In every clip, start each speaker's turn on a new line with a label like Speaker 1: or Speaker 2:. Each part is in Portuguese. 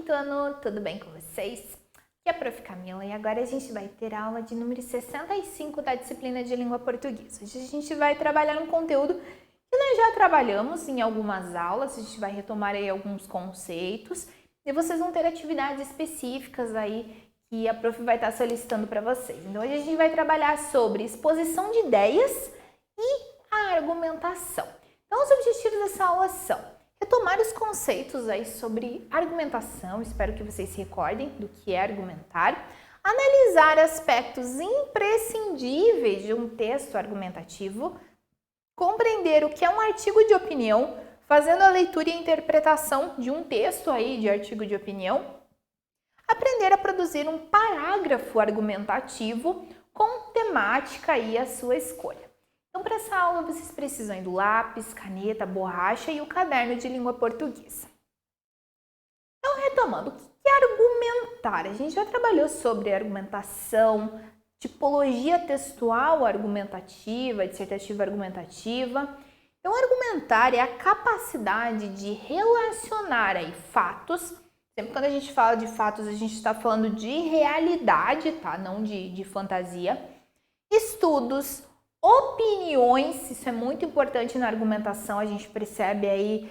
Speaker 1: quinto ano, tudo bem com vocês? Aqui é a Prof. Camila e agora a gente vai ter a aula de número 65 da disciplina de língua portuguesa. Hoje a gente vai trabalhar um conteúdo que nós já trabalhamos em algumas aulas, a gente vai retomar aí alguns conceitos e vocês vão ter atividades específicas aí que a Prof. vai estar solicitando para vocês. Então hoje a gente vai trabalhar sobre exposição de ideias e a argumentação. Então os objetivos dessa aula são retomar os conceitos aí sobre argumentação, espero que vocês se recordem do que é argumentar, analisar aspectos imprescindíveis de um texto argumentativo, compreender o que é um artigo de opinião, fazendo a leitura e a interpretação de um texto aí de artigo de opinião, aprender a produzir um parágrafo argumentativo com temática e a sua escolha. Então, para essa aula, vocês precisam do lápis, caneta, borracha e o caderno de língua portuguesa. Então, retomando, o que é argumentar? A gente já trabalhou sobre argumentação, tipologia textual argumentativa, dissertativa argumentativa. Então, argumentar é a capacidade de relacionar aí fatos. Sempre quando a gente fala de fatos, a gente está falando de realidade, tá? Não de fantasia. Estudos, opiniões, isso é muito importante na argumentação, a gente percebe aí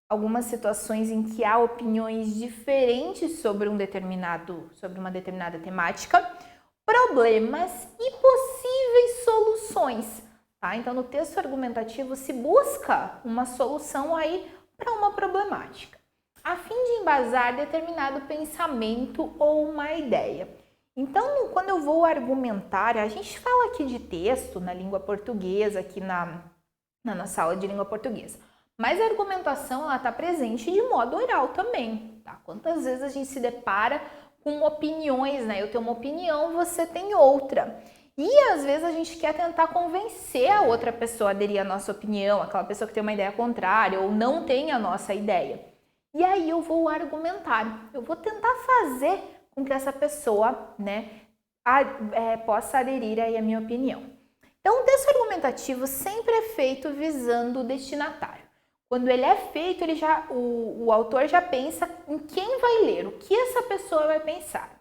Speaker 1: algumas situações em que há opiniões diferentes sobre uma determinada temática, problemas e possíveis soluções, tá? Então, no texto argumentativo se busca uma solução aí para uma problemática, a fim de embasar determinado pensamento ou uma ideia. Então, quando eu vou argumentar, a gente fala aqui de texto na língua portuguesa, aqui na nossa aula de língua portuguesa. Mas a argumentação, ela está presente de modo oral também, tá? Quantas vezes a gente se depara com opiniões, né? Eu tenho uma opinião, você tem outra. E às vezes a gente quer tentar convencer a outra pessoa a aderir à nossa opinião, aquela pessoa que tem uma ideia contrária ou não tem a nossa ideia. E aí eu vou argumentar, eu vou tentar fazer com que essa pessoa, né, possa aderir aí à minha opinião. Então, o texto argumentativo sempre é feito visando o destinatário. Quando ele é feito, o autor já pensa em quem vai ler, o que essa pessoa vai pensar.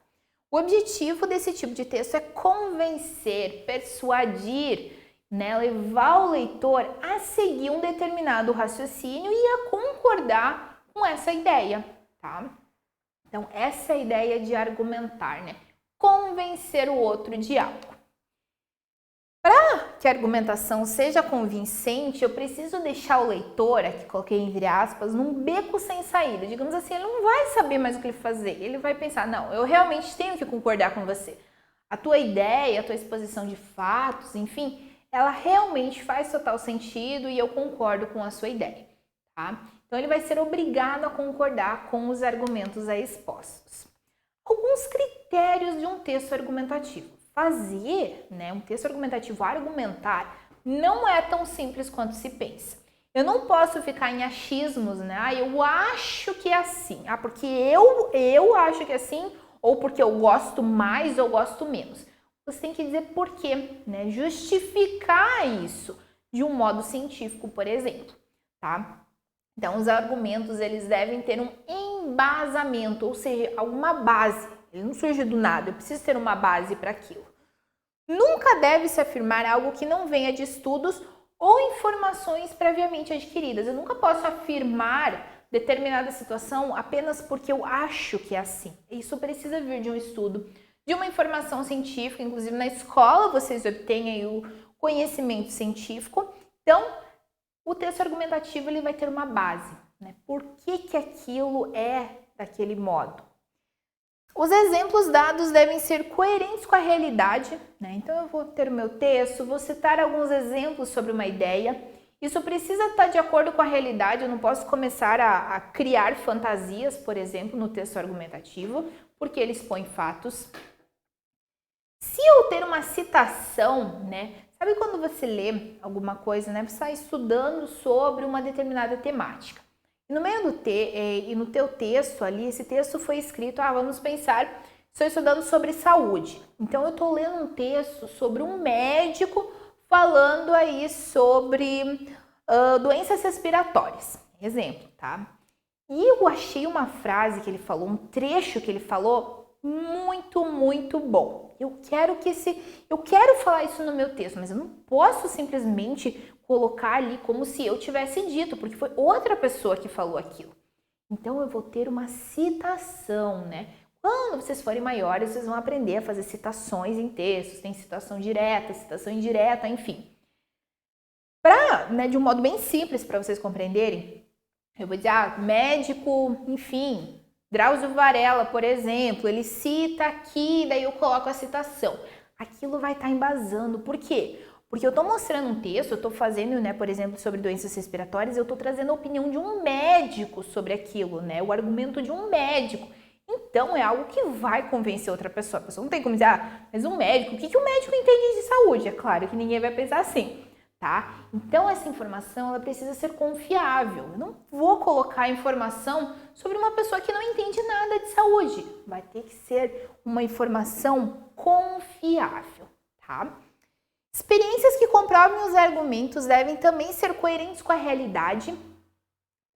Speaker 1: O objetivo desse tipo de texto é convencer, persuadir, né, levar o leitor a seguir um determinado raciocínio e a concordar com essa ideia, tá? Então, essa é a ideia de argumentar, né? Convencer o outro de algo. Para que a argumentação seja convincente, eu preciso deixar o leitor, aqui coloquei entre aspas, num beco sem saída. Digamos assim, ele não vai saber mais o que ele fazer. Ele vai pensar, não, eu realmente tenho que concordar com você. A tua ideia, a tua exposição de fatos, enfim, ela realmente faz total sentido e eu concordo com a sua ideia, tá? Então, ele vai ser obrigado a concordar com os argumentos aí expostos. Alguns critérios de um texto argumentativo. Fazer, né, um texto argumentativo argumentar não é tão simples quanto se pensa. Eu não posso ficar em achismos, né? Ah, eu acho que é assim. Ah, porque eu acho que é assim, ou porque eu gosto mais ou gosto menos. Você tem que dizer por quê, né? Justificar isso de um modo científico, por exemplo, tá? Então, os argumentos, eles devem ter um embasamento, ou seja, alguma base. Ele não surge do nada, eu preciso ter uma base para aquilo. Nunca deve se afirmar algo que não venha de estudos ou informações previamente adquiridas. Eu nunca posso afirmar determinada situação apenas porque eu acho que é assim. Isso precisa vir de um estudo, de uma informação científica, inclusive na escola vocês obtêm aí o conhecimento científico. Então, o texto argumentativo ele vai ter uma base, né? Por que aquilo é daquele modo? Os exemplos dados devem ser coerentes com a realidade, né? Então eu vou ter o meu texto, vou citar alguns exemplos sobre uma ideia. Isso precisa estar de acordo com a realidade, eu não posso começar a criar fantasias, por exemplo, no texto argumentativo, porque ele expõe fatos. Se eu ter uma citação, né? Sabe quando você lê alguma coisa, né? Você está estudando sobre uma determinada temática. E no meio e no teu texto ali, esse texto foi escrito, vamos pensar, estou estudando sobre saúde. Então, eu estou lendo um texto sobre um médico falando aí sobre doenças respiratórias. Exemplo, tá? E eu achei uma frase que ele falou, um trecho que ele falou muito, muito bom. Eu quero falar isso no meu texto, mas eu não posso simplesmente colocar ali como se eu tivesse dito, porque foi outra pessoa que falou aquilo. Então eu vou ter uma citação, né? Quando vocês forem maiores, vocês vão aprender a fazer citações em textos, tem citação direta, citação indireta, enfim. De um modo bem simples para vocês compreenderem, eu vou dizer, médico, enfim, Drauzio Varela, por exemplo, ele cita aqui, daí eu coloco a citação. Aquilo vai estar embasando. Por quê? Porque eu estou mostrando um texto, eu estou fazendo, né, por exemplo, sobre doenças respiratórias, eu estou trazendo a opinião de um médico sobre aquilo, né, o argumento de um médico. Então, é algo que vai convencer outra pessoa. A pessoa não tem como dizer, mas um médico, o que o médico entende de saúde? É claro que ninguém vai pensar assim. Tá? Então essa informação ela precisa ser confiável. Eu não vou colocar informação sobre uma pessoa que não entende nada de saúde. Vai ter que ser uma informação confiável, tá? Experiências que comprovem os argumentos devem também ser coerentes com a realidade,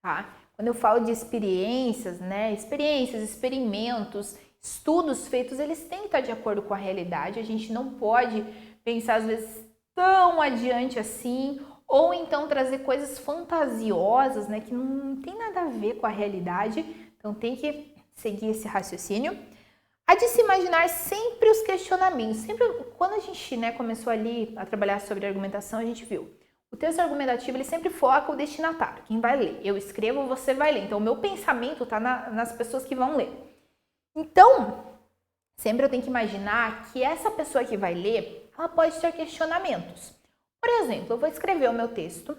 Speaker 1: tá? Quando eu falo de experiências, né? Experiências, experimentos, estudos feitos, eles têm que estar de acordo com a realidade. A gente não pode pensar às vezes tão adiante assim, ou então trazer coisas fantasiosas, né, que não tem nada a ver com a realidade. Então tem que seguir esse raciocínio. Há de se imaginar sempre os questionamentos. Sempre quando a gente, né, começou ali a trabalhar sobre argumentação, a gente viu. O texto argumentativo, ele sempre foca o destinatário, quem vai ler. Eu escrevo, você vai ler. Então o meu pensamento está nas pessoas que vão ler. Então, sempre eu tenho que imaginar que essa pessoa que vai ler, ela pode ter questionamentos. Por exemplo, eu vou escrever o meu texto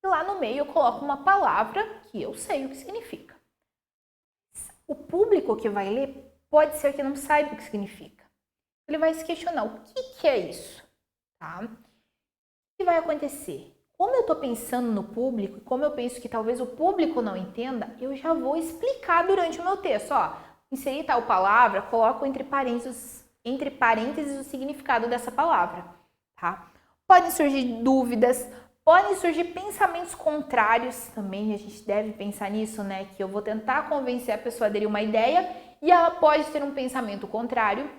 Speaker 1: e lá no meio eu coloco uma palavra que eu sei o que significa. O público que vai ler pode ser que não saiba o que significa. Ele vai se questionar, o que é isso? Tá? O que vai acontecer? Como eu estou pensando no público, como eu penso que talvez o público não entenda, eu já vou explicar durante o meu texto. Inserir tal palavra, coloco entre parênteses o significado dessa palavra, tá? Podem surgir dúvidas, podem surgir pensamentos contrários também, a gente deve pensar nisso, né? Que eu vou tentar convencer a pessoa a aderir uma ideia e ela pode ter um pensamento contrário.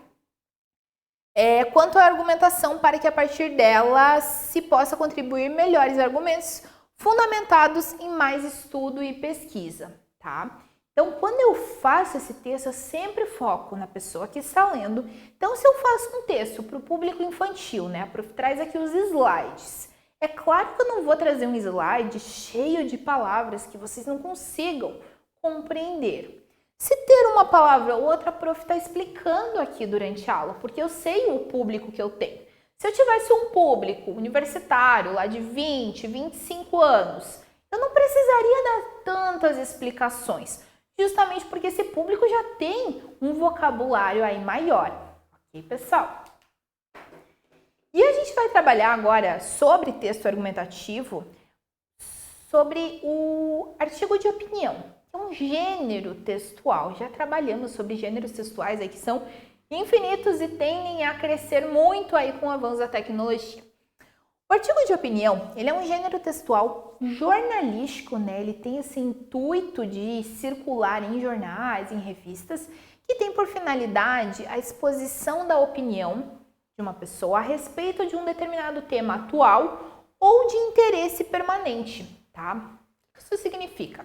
Speaker 1: Quanto à argumentação, para que a partir dela se possa contribuir melhores argumentos fundamentados em mais estudo e pesquisa, tá? Então, quando eu faço esse texto, eu sempre foco na pessoa que está lendo. Então, se eu faço um texto para o público infantil, né? A prof traz aqui os slides. É claro que eu não vou trazer um slide cheio de palavras que vocês não consigam compreender. Se ter uma palavra ou outra, a prof está explicando aqui durante a aula, porque eu sei o público que eu tenho. Se eu tivesse um público universitário lá de 20, 25 anos, eu não precisaria dar tantas explicações. Justamente porque esse público já tem um vocabulário aí maior. Ok, pessoal? E a gente vai trabalhar agora sobre texto argumentativo, sobre o artigo de opinião, que é um gênero textual. Já trabalhamos sobre gêneros textuais aí que são infinitos e tendem a crescer muito aí com o avanço da tecnologia. O artigo de opinião, ele é um gênero textual jornalístico, né? Ele tem esse intuito de circular em jornais, em revistas, que tem por finalidade a exposição da opinião de uma pessoa a respeito de um determinado tema atual ou de interesse permanente, tá? O que isso significa?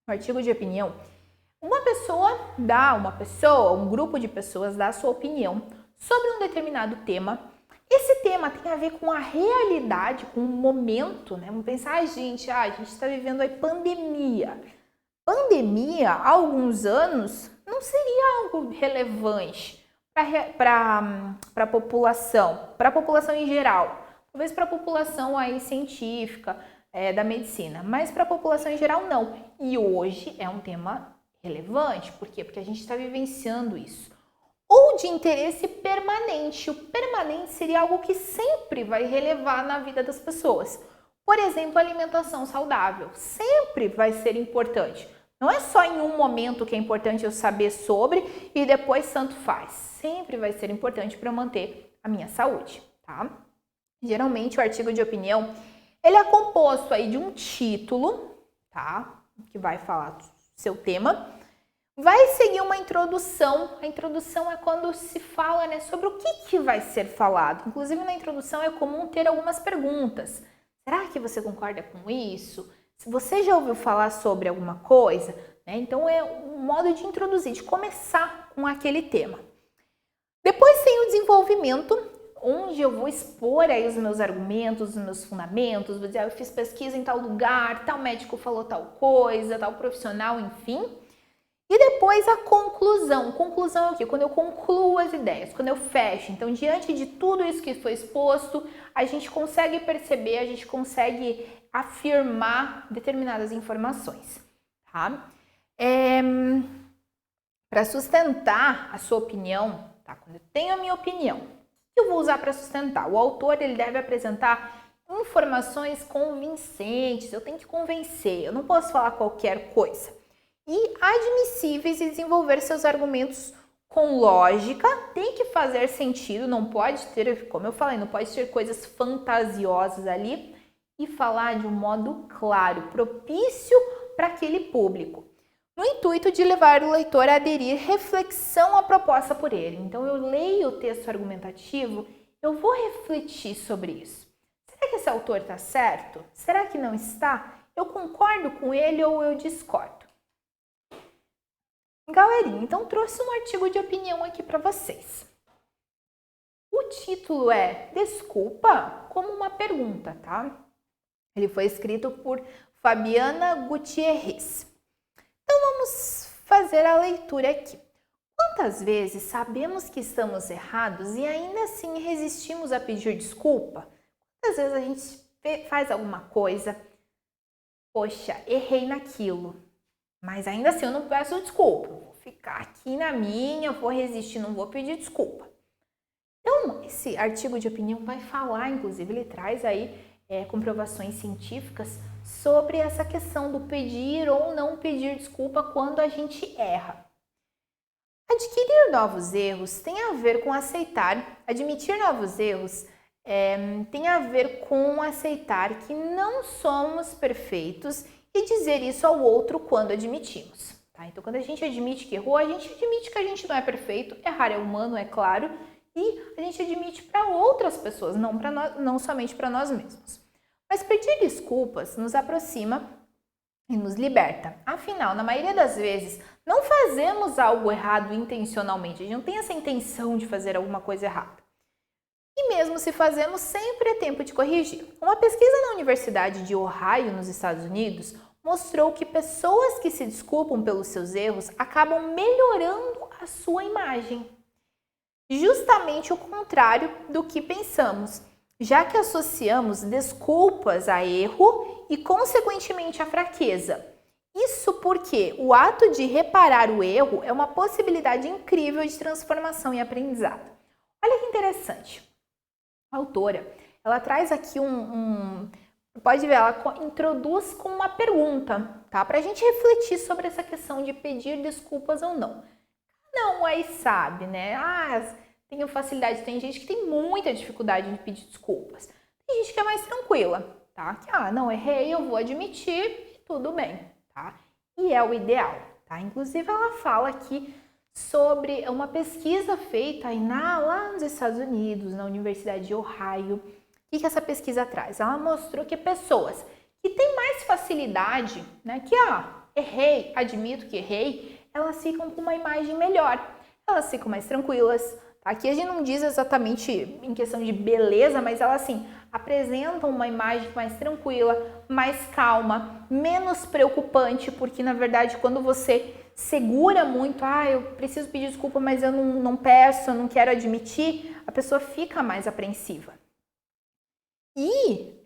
Speaker 1: O artigo de opinião, um grupo de pessoas dá a sua opinião sobre um determinado tema. Esse tema tem a ver com a realidade, com o momento, né? Vamos pensar, a gente está vivendo aí pandemia. Pandemia, há alguns anos, não seria algo relevante para a população em geral. Talvez para a população aí científica, da medicina, mas para a população em geral não. E hoje é um tema relevante. Por quê? Porque a gente está vivenciando isso. Ou de interesse permanente. O permanente seria algo que sempre vai relevar na vida das pessoas. Por exemplo, alimentação saudável. Sempre vai ser importante. Não é só em um momento que é importante eu saber sobre e depois tanto faz. Sempre vai ser importante para manter a minha saúde, tá? Geralmente o artigo de opinião, ele é composto aí de um título, tá? Que vai falar seu tema. Vai seguir uma introdução. A introdução é quando se fala, né, sobre o que vai ser falado. Inclusive, na introdução é comum ter algumas perguntas. Será que você concorda com isso? Se você já ouviu falar sobre alguma coisa, né? Então, é um modo de introduzir, de começar com aquele tema. Depois tem o desenvolvimento, onde eu vou expor aí os meus argumentos, os meus fundamentos, vou dizer, eu fiz pesquisa em tal lugar, tal médico falou tal coisa, tal profissional, enfim. E depois a conclusão. Conclusão é o quê? Quando eu concluo as ideias, quando eu fecho. Então, diante de tudo isso que foi exposto, a gente consegue perceber, a gente consegue afirmar determinadas informações, tá? Para sustentar a sua opinião, tá? Quando eu tenho a minha opinião, o que eu vou usar para sustentar? O autor, ele deve apresentar informações convincentes, eu tenho que convencer, eu não posso falar qualquer coisa. E admissíveis e desenvolver seus argumentos com lógica, tem que fazer sentido, não pode ter, como eu falei, não pode ter coisas fantasiosas ali e falar de um modo claro, propício para aquele público, no intuito de levar o leitor a aderir reflexão à proposta por ele. Então, eu leio o texto argumentativo, eu vou refletir sobre isso. Será que esse autor está certo? Será que não está? Eu concordo com ele ou eu discordo? Galerinha, então trouxe um artigo de opinião aqui para vocês. O título é Desculpa como uma pergunta, tá? Ele foi escrito por Fabiana Gutierrez. Então vamos fazer a leitura aqui. Quantas vezes sabemos que estamos errados e ainda assim resistimos a pedir desculpa? Quantas vezes a gente faz alguma coisa, poxa, errei naquilo, mas ainda assim eu não peço desculpa, vou ficar aqui na minha, vou resistir, não vou pedir desculpa. Então, esse artigo de opinião vai falar, inclusive ele traz aí comprovações científicas sobre essa questão do pedir ou não pedir desculpa quando a gente erra. Adquirir novos erros tem a ver com aceitar, admitir novos erros tem a ver com aceitar que não somos perfeitos e dizer isso ao outro quando admitimos. Tá? Então, quando a gente admite que errou, a gente admite que a gente não é perfeito, errar é humano, é claro, e a gente admite para outras pessoas, não somente para nós mesmos. Mas pedir desculpas nos aproxima e nos liberta. Afinal, na maioria das vezes, não fazemos algo errado intencionalmente, a gente não tem essa intenção de fazer alguma coisa errada. E mesmo se fazemos, sempre é tempo de corrigir. Uma pesquisa na Universidade de Ohio, nos Estados Unidos, mostrou que pessoas que se desculpam pelos seus erros acabam melhorando a sua imagem. Justamente o contrário do que pensamos, já que associamos desculpas a erro e, consequentemente, a fraqueza. Isso porque o ato de reparar o erro é uma possibilidade incrível de transformação e aprendizado. Olha que interessante. A autora, ela traz aqui pode ver, ela introduz com uma pergunta, tá? Para a gente refletir sobre essa questão de pedir desculpas ou não. Não aí sabe, né? Tenho facilidade, tem gente que tem muita dificuldade de pedir desculpas. Tem gente que é mais tranquila, tá? Que, não, errei, eu vou admitir e tudo bem, tá? E é o ideal, tá? Inclusive, ela fala aqui sobre uma pesquisa feita aí lá nos Estados Unidos, na Universidade de Ohio. O que essa pesquisa traz? Ela mostrou que pessoas que têm mais facilidade, né, que errei, admito que errei, elas ficam com uma imagem melhor, elas ficam mais tranquilas. Tá? Aqui a gente não diz exatamente em questão de beleza, mas elas assim apresentam uma imagem mais tranquila, mais calma, menos preocupante, porque na verdade quando você segura muito, eu preciso pedir desculpa, mas eu não peço, eu não quero admitir, a pessoa fica mais apreensiva. E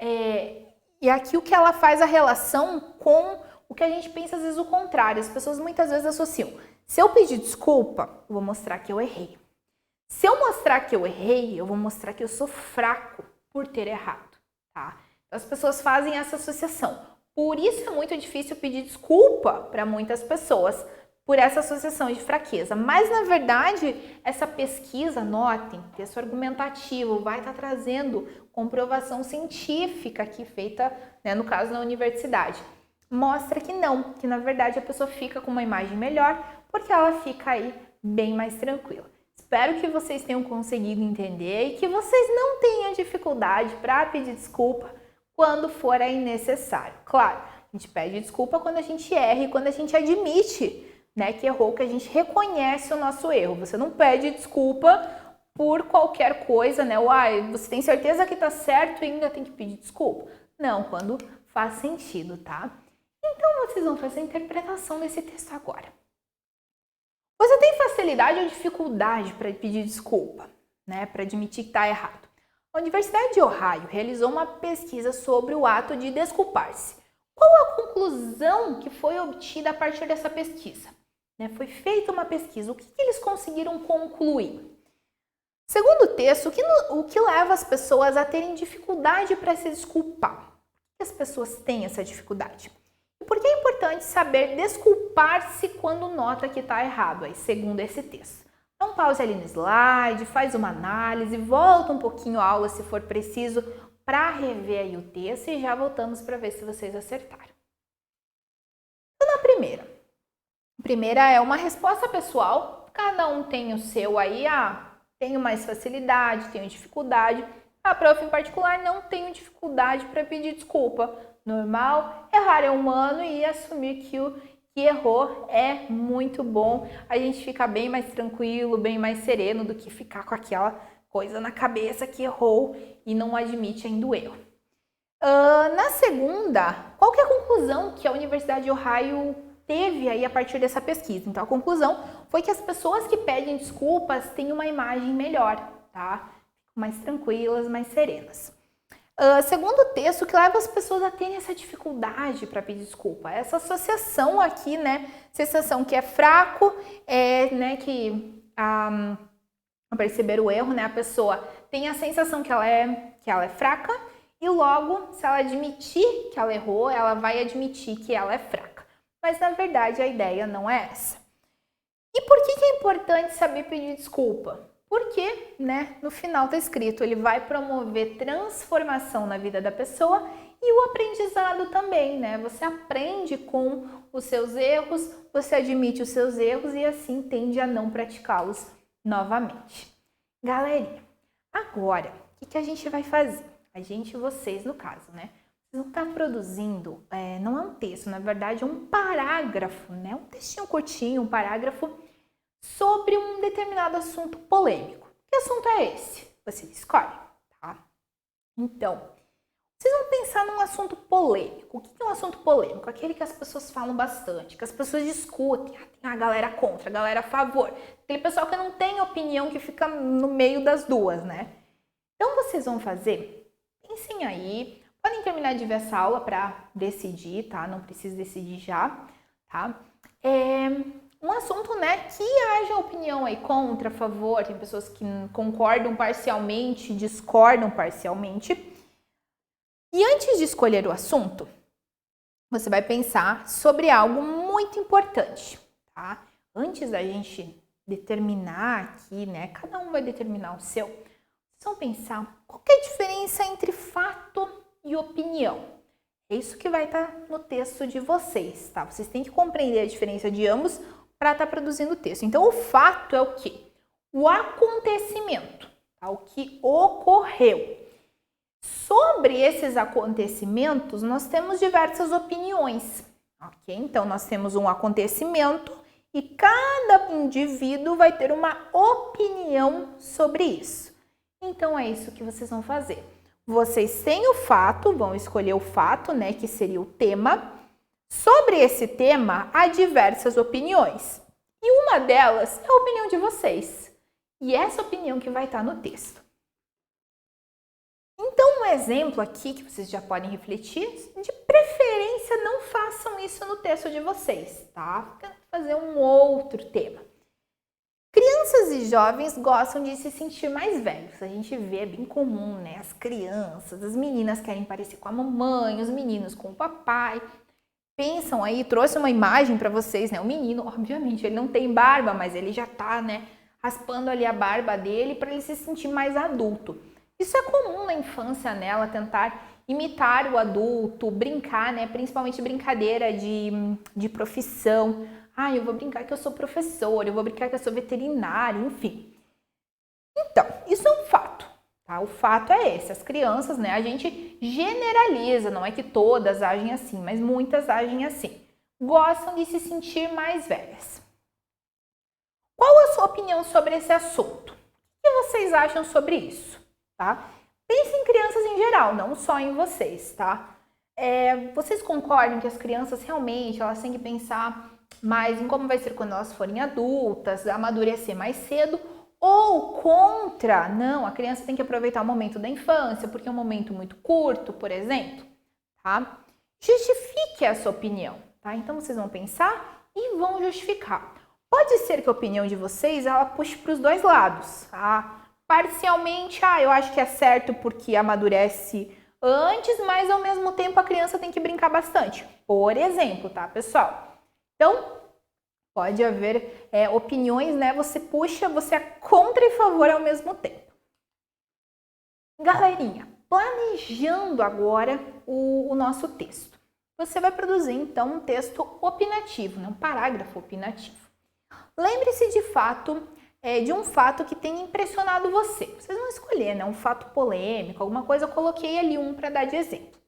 Speaker 1: aqui o que ela faz a relação com o que a gente pensa às vezes o contrário. As pessoas muitas vezes associam. Se eu pedir desculpa, eu vou mostrar que eu errei. Se eu mostrar que eu errei, eu vou mostrar que eu sou fraco por ter errado, tá? Então, as pessoas fazem essa associação. Por isso é muito difícil pedir desculpa para muitas pessoas por essa associação de fraqueza. Mas, na verdade, essa pesquisa, notem, texto argumentativo, vai estar trazendo comprovação científica aqui feita, né, no caso, na universidade. mostra que não, que na verdade a pessoa fica com uma imagem melhor porque ela fica aí bem mais tranquila. Espero que vocês tenham conseguido entender e que vocês não tenham dificuldade para pedir desculpa quando for aí necessário. Claro, a gente pede desculpa quando a gente erra e quando a gente admite, né, que errou, que a gente reconhece o nosso erro. Você não pede desculpa por qualquer coisa, né? Você tem certeza que tá certo e ainda tem que pedir desculpa? Não, quando faz sentido, tá? Então vocês vão fazer a interpretação desse texto agora. Você tem facilidade ou dificuldade para pedir desculpa, né? Para admitir que está errado? A Universidade de Ohio realizou uma pesquisa sobre o ato de desculpar-se. Qual a conclusão que foi obtida a partir dessa pesquisa? Foi feita uma pesquisa. O que eles conseguiram concluir? Segundo o texto, o que leva as pessoas a terem dificuldade para se desculpar? Por que as pessoas têm essa dificuldade? E por que é importante saber desculpar-se quando nota que está errado, aí, segundo esse texto? Então pause ali no slide, faz uma análise, volta um pouquinho a aula se for preciso para rever aí o texto e já voltamos para ver se vocês acertaram. Então na primeira é uma resposta pessoal, cada um tem o seu aí, tenho mais facilidade, tenho dificuldade. A prof em particular não tenho dificuldade para pedir desculpa. Normal, errar é humano e assumir que o que errou é muito bom. A gente fica bem mais tranquilo, bem mais sereno do que ficar com aquela coisa na cabeça que errou e não admite ainda o erro. Na segunda, qual que é a conclusão que a Universidade de Ohio teve aí a partir dessa pesquisa? Então a conclusão foi que as pessoas que pedem desculpas têm uma imagem melhor, tá? Mais tranquilas, mais serenas. Segundo o texto, o que leva as pessoas a terem essa dificuldade para pedir desculpa? Essa associação aqui, né? Sensação que é fraco, que ao perceber o erro, né? A pessoa tem a sensação que ela é fraca e logo, se ela admitir que ela errou, ela vai admitir que ela é fraca. Mas na verdade a ideia não é essa. E por que é importante saber pedir desculpa? Porque, no final está escrito, ele vai promover transformação na vida da pessoa e o aprendizado também, né? Você aprende com os seus erros, você admite os seus erros e assim tende a não praticá-los novamente. Galerinha, agora, o que a gente vai fazer? Vocês no caso, né? Vocês vão estar produzindo, não é um texto, na verdade é um parágrafo, né? Um textinho curtinho, um parágrafo sobre um determinado assunto polêmico. Que assunto é esse? Você escolhe, tá? Então, vocês vão pensar num assunto polêmico. O que é um assunto polêmico? Aquele que as pessoas falam bastante, que as pessoas discutem. Tem a galera contra, a galera a favor. Aquele pessoal que não tem opinião, que fica no meio das duas, né? Então, vocês vão fazer, pensem aí, podem terminar de ver essa aula para decidir, tá? Não precisa decidir já, tá? Um assunto, que haja opinião aí contra, a favor, tem pessoas que concordam parcialmente, discordam parcialmente. E antes de escolher o assunto, você vai pensar sobre algo muito importante, tá? Antes da gente determinar aqui, cada um vai determinar o seu, vocês vão pensar qual que é a diferença entre fato e opinião. É isso que vai estar no texto de vocês, tá? Vocês têm que compreender a diferença de ambos para estar produzindo o texto. Então, o fato é o quê? O acontecimento, tá? O que ocorreu. Sobre esses acontecimentos, nós temos diversas opiniões, ok? Então, nós temos um acontecimento e cada indivíduo vai ter uma opinião sobre isso. Então, é isso que vocês vão fazer. Vocês têm o fato, vão escolher o fato, que seria o tema. Sobre esse tema, há diversas opiniões. E uma delas é a opinião de vocês. E essa opinião que vai estar no texto. Então, um exemplo aqui que vocês já podem refletir, de preferência não façam isso no texto de vocês, tá? Fazer um outro tema. Crianças e jovens gostam de se sentir mais velhos. A gente vê, é bem comum, As crianças, as meninas querem parecer com a mamãe, os meninos com o papai. Pensam aí, trouxe uma imagem para vocês, O menino, obviamente, ele não tem barba, mas ele já tá, raspando ali a barba dele para ele se sentir mais adulto. Isso é comum na infância, ela tentar imitar o adulto, brincar, né? Principalmente brincadeira de profissão. Ah, eu vou brincar que eu sou professor, eu vou brincar que eu sou veterinário, enfim. Então, isso é um fato, tá? O fato é esse, as crianças, né, a gente generaliza, não é que todas agem assim, mas muitas agem assim. Gostam de se sentir mais velhas. Qual a sua opinião sobre esse assunto? O que vocês acham sobre isso, tá? Pense em crianças em geral, não só em vocês, tá? Vocês concordam que as crianças realmente, elas têm que pensar mais em como vai ser quando elas forem adultas, amadurecer mais cedo, ou contra, não, a criança tem que aproveitar o momento da infância, porque é um momento muito curto, por exemplo, tá? Justifique a sua opinião, tá? Então, vocês vão pensar e vão justificar. Pode ser que a opinião de vocês, ela puxe para os dois lados, tá? Parcialmente, eu acho que é certo porque amadurece antes, mas ao mesmo tempo a criança tem que brincar bastante, por exemplo, tá, pessoal? Então, pode haver opiniões, né? Você puxa, você é contra e favor ao mesmo tempo. Galerinha, planejando agora o nosso texto. Você vai produzir, então, um texto opinativo, né? Um parágrafo opinativo. Lembre-se de fato, de um fato que tenha impressionado você. Vocês vão escolher, né? Um fato polêmico, alguma coisa, eu coloquei ali um para dar de exemplo.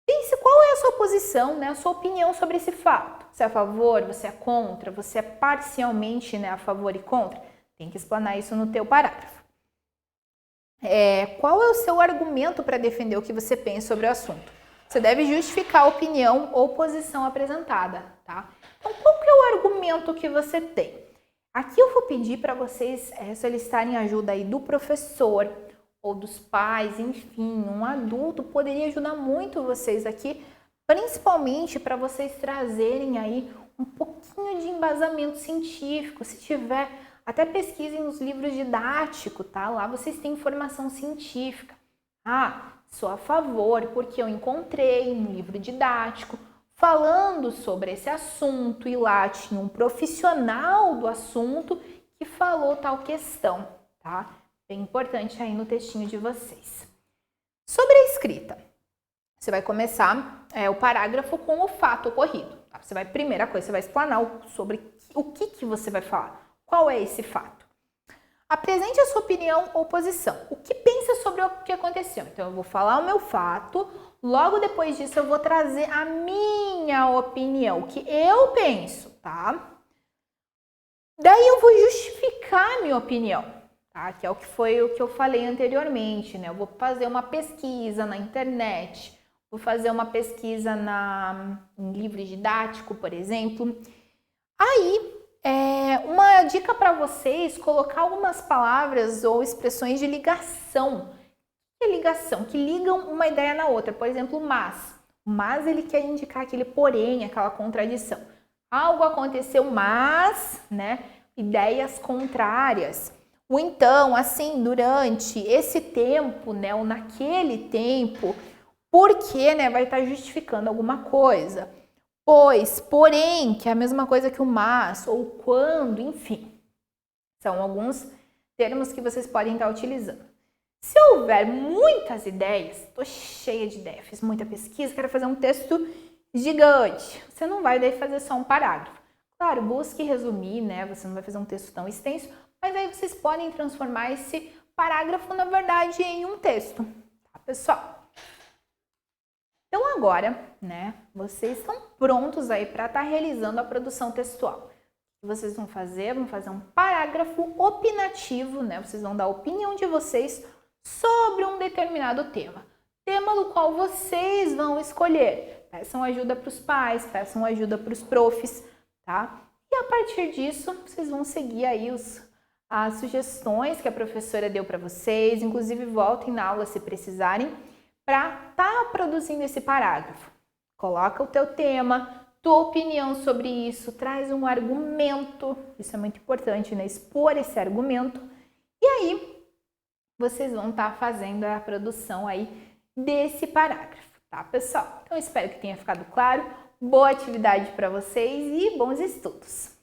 Speaker 1: Pense qual é a sua posição, né, a sua opinião sobre esse fato. Você é a favor, você é contra, você é parcialmente, né, a favor e contra? Tem que explanar isso no teu parágrafo. Qual é o seu argumento para defender o que você pensa sobre o assunto? Você deve justificar a opinião ou posição apresentada, tá? Então, qual que é o argumento que você tem? Aqui eu vou pedir para vocês solicitarem ajuda aí do professor, ou dos pais, enfim, um adulto poderia ajudar muito vocês aqui, principalmente para vocês trazerem aí um pouquinho de embasamento científico. Se tiver, até pesquisem nos livros didáticos, tá? Lá vocês têm informação científica. Sou a favor porque eu encontrei um livro didático falando sobre esse assunto e lá tinha um profissional do assunto que falou tal questão, tá? É importante aí no textinho de vocês. Sobre a escrita, você vai começar o parágrafo com o fato ocorrido. Tá? Primeira coisa, você vai explanar sobre o que você vai falar. Qual é esse fato? Apresente a sua opinião ou posição. O que pensa sobre o que aconteceu? Então, eu vou falar o meu fato, logo depois disso eu vou trazer a minha opinião, o que eu penso, tá? Daí eu vou justificar a minha opinião. Tá? Que é o que eu falei anteriormente, né? Eu vou fazer uma pesquisa na internet, vou fazer uma pesquisa em livro didático, por exemplo. Aí, uma dica para vocês, colocar algumas palavras ou expressões de ligação. O que é ligação? Que ligam uma ideia na outra. Por exemplo, mas. Mas ele quer indicar aquele porém, aquela contradição. Algo aconteceu, mas, né? Ideias contrárias. O então, assim, durante esse tempo, né, ou naquele tempo, porque, né, vai estar justificando alguma coisa. Pois, porém, que é a mesma coisa que o mas, ou quando, enfim. São alguns termos que vocês podem estar utilizando. Se houver muitas ideias, estou cheia de ideias, fiz muita pesquisa, quero fazer um texto gigante. Você não vai daí fazer só um parágrafo. Claro, busque resumir, né, você não vai fazer um texto tão extenso, mas aí vocês podem transformar esse parágrafo, na verdade, em um texto, tá, pessoal? Então agora, né, vocês estão prontos aí para estar realizando a produção textual. O que vocês vão fazer? Vão fazer um parágrafo opinativo, né? Vocês vão dar a opinião de vocês sobre um determinado tema. Tema do qual vocês vão escolher. Peçam ajuda para os pais, peçam ajuda para os profs, tá? E a partir disso, vocês vão seguir aí as sugestões que a professora deu para vocês, inclusive voltem na aula se precisarem, para estar produzindo esse parágrafo. Coloca o teu tema, tua opinião sobre isso, traz um argumento, isso é muito importante, né? Expor esse argumento, e aí vocês vão estar fazendo a produção aí desse parágrafo, tá, pessoal? Então, espero que tenha ficado claro, boa atividade para vocês e bons estudos!